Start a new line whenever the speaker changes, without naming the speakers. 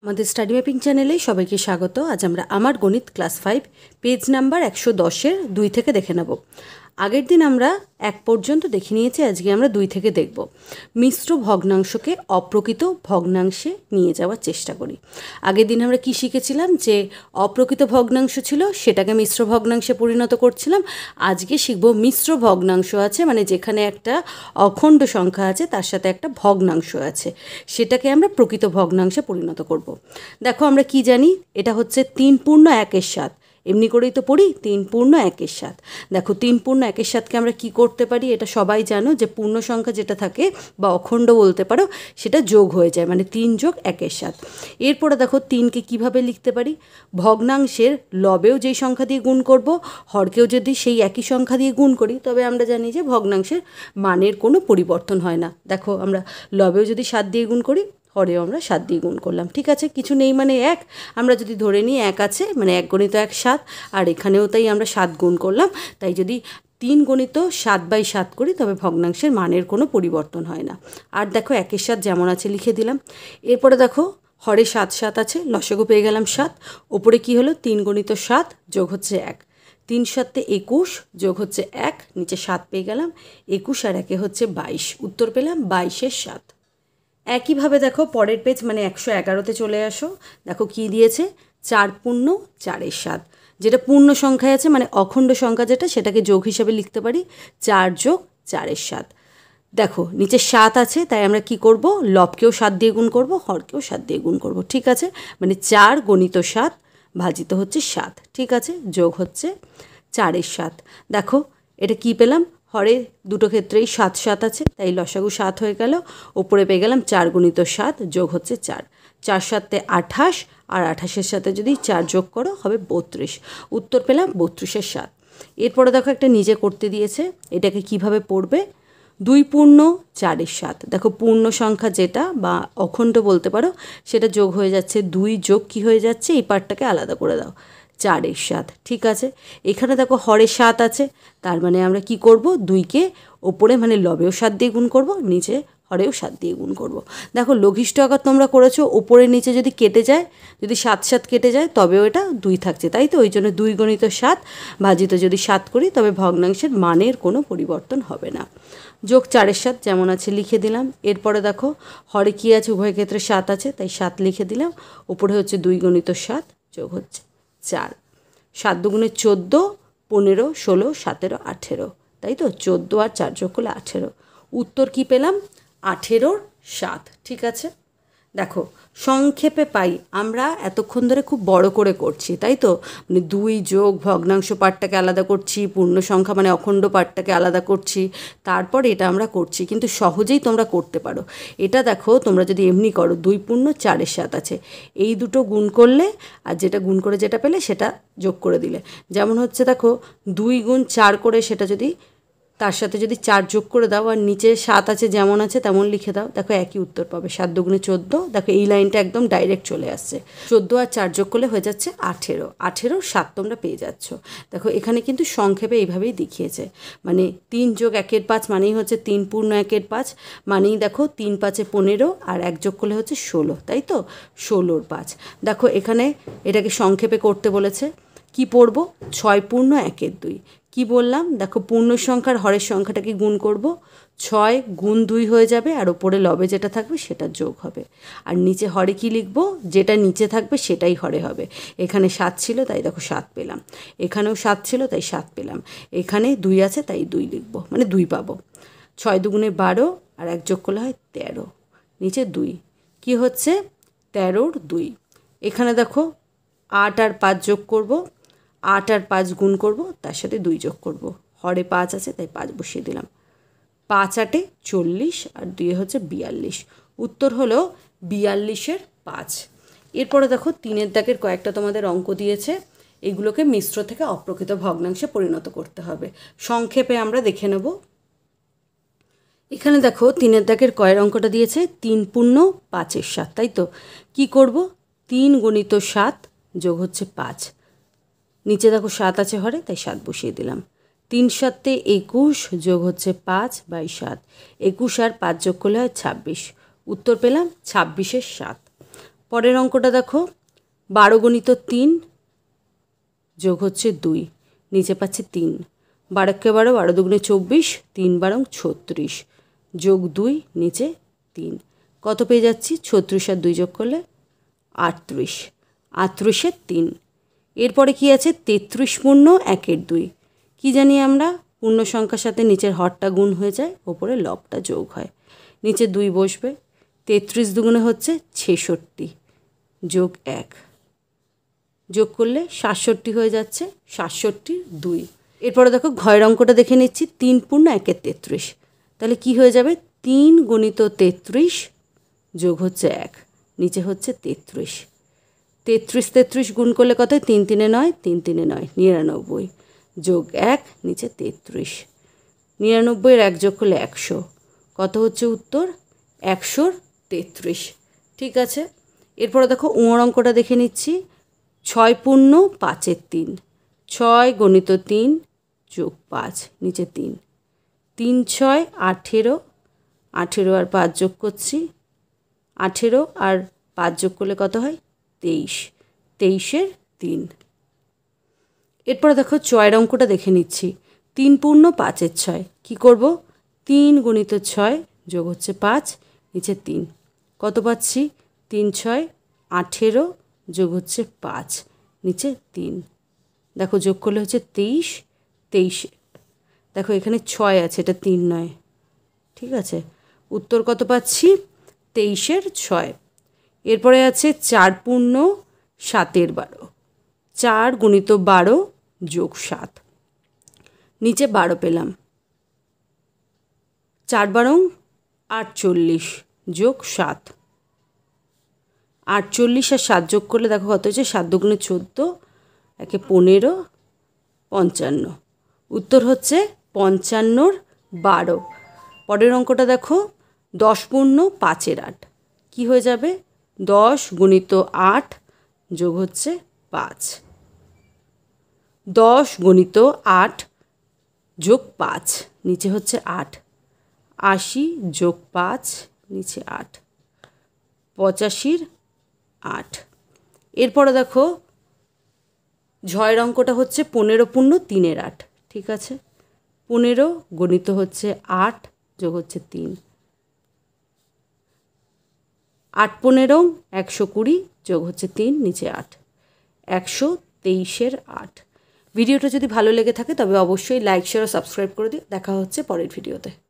আমাদের study mapping চ্যানেলে সবাইকে স্বাগত। আজ আমরা আমার গণিত ক্লাস 5 পেজ নাম্বার 110-এর 2 থেকে দেখে নেব। আগের দিন আমরা 1 পর্যন্ত দেখে নিয়েছি, আজকে আমরা 2 থেকে দেখব। মিশ্র ভগ্নাংশকে অপ্রকৃত ভগ্নাংশে নিয়ে যাওয়ার চেষ্টা করি। আগের দিন আমরা কি শিখেছিলাম, যে অপ্রকৃত ভগ্নাংশ ছিল সেটাকে মিশ্র ভগ্নাংশে পরিণত করছিলাম। আজকে শিখব মিশ্র ভগ্নাংশ আছে, মানে যেখানে একটা অখণ্ড সংখ্যা আছে তার সাথে একটা ভগ্নাংশ আছে, সেটাকে আমরা প্রকৃত ভগ্নাংশে পরিণত করব। দেখো আমরা কি জানি, এটা হচ্ছে 3 পূর্ণ 1-এর 7। এমনি করেই তো পড়ি 3 পূর্ণ 1-এর 7। দেখো 3 পূর্ণ 1-এর 7কে আমরা কি করতে পারি, এটা সবাই জানো যে পূর্ণ সংখ্যা যেটা থাকে বা অখণ্ড বলতে পারো সেটা যোগ হয়ে যায়, মানে 3 যোগ 1-এর 7। এরপরে দেখো 3কে কিভাবে লিখতে পারি, ভগ্নাংশের লবেও যেই সংখ্যা দিয়ে গুণ করব, হরকেও যদি সেই একই সংখ্যা দিয়ে গুণ করি, তবে আমরা জানি যে ভগ্নাংশের মানের কোনো পরিবর্তন হয় না। দেখো আমরা লবেও যদি 7 দিয়ে গুণ করি, হরেও আমরা 7 দিয়ে গুণ করলাম, ঠিক আছে, কিছু নেই মানে 1। আমরা যদি ধরে নিই 1 আছে, মানে 1 গণিত 1 7, আর এখানেও তাই আমরা 7 গুণ করলাম। তাই যদি 3 গণিত 7/7 করি তবে ভগ্নাংশের মানের কোনো পরিবর্তন হয় না। আর দেখো 1-এর 7 যেমন আছে লিখে দিলাম। এরপরে দেখো হরে 7 7 আছে, লসাগু পেয়ে গেলাম 7। ওপরে কি হলো, 3 গণিত 7 যোগ হচ্ছে 1, 3 7 21 যোগ হচ্ছে 1, নিচে 7 পেয়ে গেলাম। 21 আর 1 হচ্ছে 22, উত্তর পেলাম 22-এর 7। একইভাবে দেখো পরের পেজ মানে 111-তে চলে আসো। দেখো কি দিয়েছে, 4 পূর্ণ 4-এর 7। যেটা পূর্ণ সংখ্যায় আছে, মানে অখণ্ড সংখ্যা যেটা, সেটাকে যোগ হিসাবে লিখতে পারি 4 যোগ 4-এর 7। দেখো নিচে 7 আছে, তাই আমরা কি করব, লবকেও 7 দিয়ে গুণ করব, হরকেও 7 দিয়ে গুণ করব, ঠিক আছে, মানে 4 গণিত 7 ভাজিত হচ্ছে 7, ঠিক আছে, যোগ হচ্ছে 4-এর 7। দেখো এটা কি পেলাম, হরে দুটো ক্ষেত্রেই 7 7 আছে, তাই লসাগু 7 হয়ে গেল। ওপরে পেয়ে গেলাম 4 গণিত 7 যোগ হচ্ছে 4, 4 7 28, আর 28-এর সাথে যদি 4 যোগ করো হবে 32, উত্তর পেলাম 32-এর 7। এরপরে দেখো একটা নিজে করতে দিয়েছে, এটাকে কিভাবে পড়বে, 2 পূর্ণ 4-এর 7। দেখো পূর্ণ সংখ্যা যেটা বা অখণ্ড বলতে পারো সেটা যোগ হয়ে যাচ্ছে, 2 যোগ কি হয়ে যাচ্ছে, এই পার্টটাকে আলাদা করে দাও, 4-এর 7, ঠিক আছে। এখানে দেখো হরে 7 আছে, তার মানে আমরা কি করব, 2কে ওপরে মানে লবেও 7 দিয়ে গুণ করব, নিচে হরেও 7 দিয়ে গুণ করব। দেখো লঘিষ্ঠ আকার তোমরা করেছো, ওপরে নিচে যদি কেটে যায়, যদি 7 7 কেটে যায় তবেও এটা 2 থাকছে, তাই তো, ওই জন্য 2 গণিত 7 ভাজিত যদি 7 করি তবে ভগ্নাংশের মানের কোনো পরিবর্তন হবে না। যোগ 4-এর 7 যেমন আছে লিখে দিলাম। এরপরে দেখো হরে কী আছে, উভয় ক্ষেত্রে 7 আছে, তাই 7 লিখে দিলাম। ওপরে হচ্ছে 2 গণিত 7 যোগ হচ্ছে 4, 7 দুগুণে 14, 15 16 17 18, তাই তো, 14 আর 4 যোগ করলে 18, উত্তর কি পেলাম, 18-এর 7, ঠিক আছে। দেখো সংক্ষেপে পাই, আমরা এতক্ষণ ধরে খুব বড় করে করছি, তাই তো, মানে 2 যোগ ভগ্নাংশ পার্টটাকে আলাদা করছি, পূর্ণ সংখ্যা মানে অখণ্ড পার্টটাকে আলাদা করছি, তারপর এটা আমরা করছি, কিন্তু সহজেই তোমরা করতে পারো। এটা দেখো তোমরা যদি এমনি করো, 2 পূর্ণ 4-এর 7 আছে, এই দুটো গুণ করলে আর যেটা গুণ করে যেটা পেলে সেটা যোগ করে দিলে, যেমন হচ্ছে দেখো 2 গুণ 4 করে সেটা যদি তার সাথে যদি 4 যোগ করে দাও, আর নিচে 7 আছে যেমন আছে তেমন লিখে দাও, দেখো একই উত্তর পাবে, 7 দুগুণে 14। দেখো এই লাইনটা একদম ডাইরেক্ট চলে আসছে, 14 আর 4 যোগ করলে হয়ে যাচ্ছে 18, 18-এর 7 তোমরা পেয়ে যাচ্ছ। দেখো এখানে কিন্তু সংক্ষেপে এইভাবেই দেখিয়েছে, মানে 3 যোগ 1-এর 5 মানেই হচ্ছে 3 পূর্ণ 1-এর 5, মানেই দেখো 3 5-এ 15, আর 1 যোগ করলে হচ্ছে 16, তাই তো, 16-এর 5। দেখো এখানে এটাকে সংক্ষেপে করতে বলেছে, কি পড়ব, 6 পূর্ণ 1-এর 2। কি বললাম, দেখো পূর্ণ সংখ্যার হরের সংখ্যাটাকে গুণ করব, 6 গুণ 2 হয়ে যাবে, আর ওপরে লবে যেটা থাকবে সেটা যোগ হবে, আর নিচে হরে কি লিখব, যেটা নিচে থাকবে সেটাই হরে হবে। এখানে 7 ছিল তাই দেখো 7 পেলাম, এখানেও 7 ছিল তাই 7 পেলাম, এখানে 2 আছে তাই 2 লিখব, মানে 2 পাবো। 6 দুগুণে 12, আর 1 যোগ করলে হয় 13, নিচে 2, কি হচ্ছে 13-এর 2। এখানে দেখো 8 আর 5 যোগ করব, 8 আর 5 গুণ করব, তার সাথে 2 যোগ করব, হরে 5 আছে তাই 5 বসিয়ে দিলাম, 5 8-এ 40, আর 2 হচ্ছে 42, উত্তর হলো 42-এর 5। এরপরে দেখো 3-এর দাগের কয়েকটা তোমাদের অঙ্ক দিয়েছে, এগুলোকে মিশ্র থেকে অপ্রকৃত ভগ্নাংশে পরিণত করতে হবে। সংক্ষেপে আমরা দেখে নেব। এখানে দেখো 3-এর দাগের কয়ের অঙ্কটা দিয়েছে, 3 পূর্ণ 5-এর 7, তাই তো, কি করব, 3 গণিত 7 যোগ হচ্ছে 5, নিচে দেখো 7 আছে হরে তাই 7 বসিয়ে দিলাম, 3 7-এ 21 যোগ হচ্ছে 5/7, 21 আর 5 যোগ করলে হয় 26, উত্তর পেলাম 26-এর 7। পরের অঙ্কটা দেখো, 12 গুণিত 3 যোগ হচ্ছে 2, নিচে পাচ্ছি 3। 12 কে 12, 12 দুগুণে 24, 3 12 36 যোগ 2, নিচে 3। কত পেয়ে যাচ্ছি? 36 আর 2 যোগ করলে 38, 38-এর 3। এরপরে কি আছে? 33 পূর্ণ 1-এর 2। কী জানি আমরা? পূর্ণ সংখ্যার সাথে নিচের হরটা গুণ হয়ে যায়, ওপরে লবটা যোগ হয়, নিচে 2 বসবে। 33 দুগুণে হচ্ছে 66 যোগ 1, যোগ করলে 67 হয়ে যাচ্ছে, 67-র 2। এরপরে দেখো ঘয়ের অঙ্কটা দেখে নিচ্ছি, 3 পূর্ণ 1-এর 33। তাহলে কি হয়ে যাবে? 3 গুণিত 33 যোগ হচ্ছে 1, নিচে হচ্ছে 33। 33 33 গুণ করলে কত হয়? 3 3-এ 9, 3 3-এ 9, 99 যোগ 1, নিচে 33। 99-এর 1 যোগ করলে 100। কত হচ্ছে উত্তর? 133। ঠিক আছে। এরপরে দেখো উঁয়োর অঙ্কটা দেখে নিচ্ছি, 6 পূর্ণ 5-এর 3। 6 গুণিত 3 যোগ 5, নিচে 3। 3 6 18, 18 আর 5 যোগ করছি, 18 আর 5 যোগ করলে কত হয়? 23, 23-এর 3। এরপরে দেখো ছয়ের অঙ্কটা দেখে নিচ্ছি, 3 পূর্ণ 5-এর 6। কী করব? 3 গুণিত 6 যোগ হচ্ছে 5, নিচে 3। কত পাচ্ছি? 3 6 18 যোগ হচ্ছে 5, নিচে 3। দেখো যোগ করলে হচ্ছে 23, 23। দেখো এখানে 6 আছে, এটা 3 নয়। ঠিক আছে, উত্তর কত পাচ্ছি? 23-এর 6। এরপরে আছে 4 পূর্ণ 7-এর 12। 4 গুণিত 12 যোগ 7, নিচে 12 পেলাম। 4 12 48 যোগ 7, 48 আর 7 যোগ করলে দেখো কত হচ্ছে? 7 দুগুণে 14, 1-এ 15, 55। উত্তর হচ্ছে 55-র 12। পরের অঙ্কটা দেখো, 10 পূর্ণ 5-এর 8। কী হয়ে যাবে? 10 গুণিত 8 যোগ হচ্ছে 5। 10 গুণিত 8 যোগ 5, নিচে হচ্ছে 8। 80 যোগ 5, নিচে 8, 85-র 8। এরপরে দেখো ঝয়ের অঙ্কটা হচ্ছে 15 পূর্ণ 3-এর 8। ঠিক আছে, 15 গণিত হচ্ছে 8 যোগ হচ্ছে 3। 8 15 120 যোগ হচ্ছে 3, নিচে 8, 123-এর 8। ভিডিওটা যদি ভালো লেগে থাকে তবে অবশ্যই লাইক শেয়ার ও সাবস্ক্রাইব করে দিও। দেখা হচ্ছে পরের ভিডিওতে।